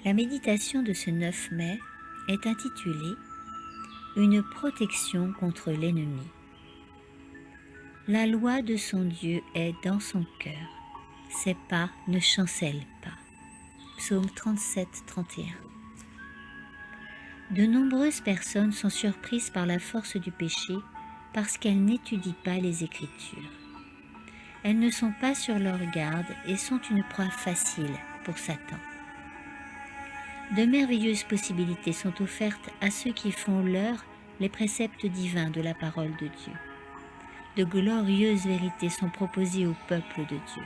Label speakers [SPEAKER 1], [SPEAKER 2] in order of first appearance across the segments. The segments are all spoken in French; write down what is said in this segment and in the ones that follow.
[SPEAKER 1] La méditation de ce 9 mai est intitulée « Une protection contre l'ennemi ». La loi de son Dieu est dans son cœur, ses pas ne chancellent pas. Psaume 37, 31. De nombreuses personnes sont surprises par la force du péché parce qu'elles n'étudient pas les Écritures. Elles ne sont pas sur leur garde et sont une proie facile pour Satan. De merveilleuses possibilités sont offertes à ceux qui font leur les préceptes divins de la parole de Dieu. De glorieuses vérités sont proposées au peuple de Dieu.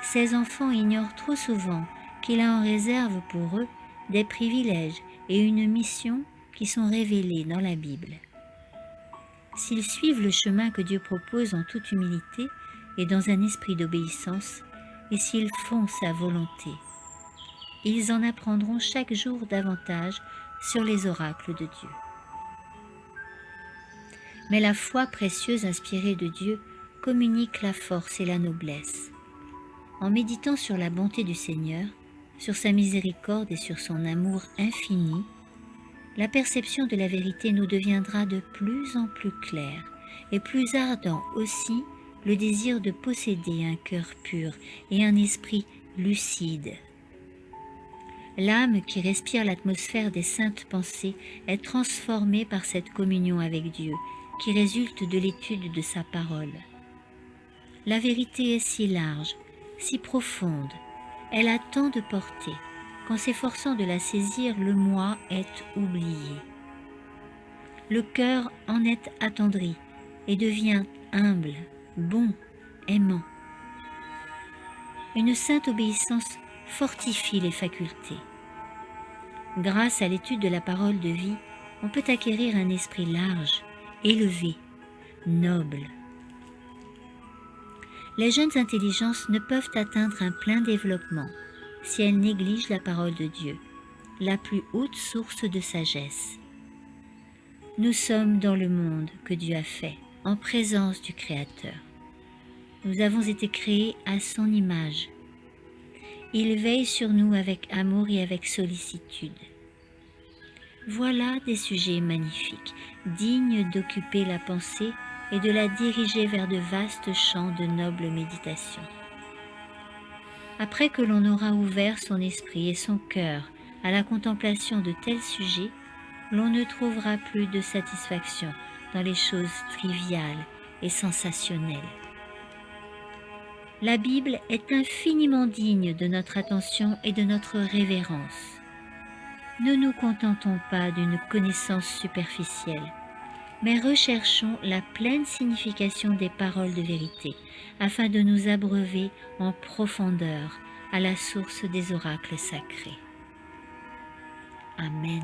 [SPEAKER 1] Ces enfants ignorent trop souvent qu'il a en réserve pour eux des privilèges et une mission qui sont révélés dans la Bible. S'ils suivent le chemin que Dieu propose en toute humilité et dans un esprit d'obéissance, et s'ils font sa volonté, ils en apprendront chaque jour davantage sur les oracles de Dieu. Mais la foi précieuse inspirée de Dieu communique la force et la noblesse. En méditant sur la bonté du Seigneur, sur sa miséricorde et sur son amour infini, la perception de la vérité nous deviendra de plus en plus claire et plus ardent aussi le désir de posséder un cœur pur et un esprit lucide. L'âme qui respire l'atmosphère des saintes pensées est transformée par cette communion avec Dieu qui résulte de l'étude de sa parole. La vérité est si large, si profonde, elle a tant de portée qu'en s'efforçant de la saisir, le moi est oublié. Le cœur en est attendri et devient humble, bon, aimant. Une sainte obéissance fortifie les facultés. Grâce à l'étude de la parole de vie, on peut acquérir un esprit large, élevé, noble. Les jeunes intelligences ne peuvent atteindre un plein développement si elles négligent la parole de Dieu, la plus haute source de sagesse. Nous sommes dans le monde que Dieu a fait, en présence du Créateur. Nous avons été créés à son image. Il veille sur nous avec amour et avec sollicitude. Voilà des sujets magnifiques, dignes d'occuper la pensée et de la diriger vers de vastes champs de noble méditation. Après que l'on aura ouvert son esprit et son cœur à la contemplation de tels sujets, l'on ne trouvera plus de satisfaction dans les choses triviales et sensationnelles. La Bible est infiniment digne de notre attention et de notre révérence. Ne nous contentons pas d'une connaissance superficielle, mais recherchons la pleine signification des paroles de vérité, afin de nous abreuver en profondeur à la source des oracles sacrés. Amen.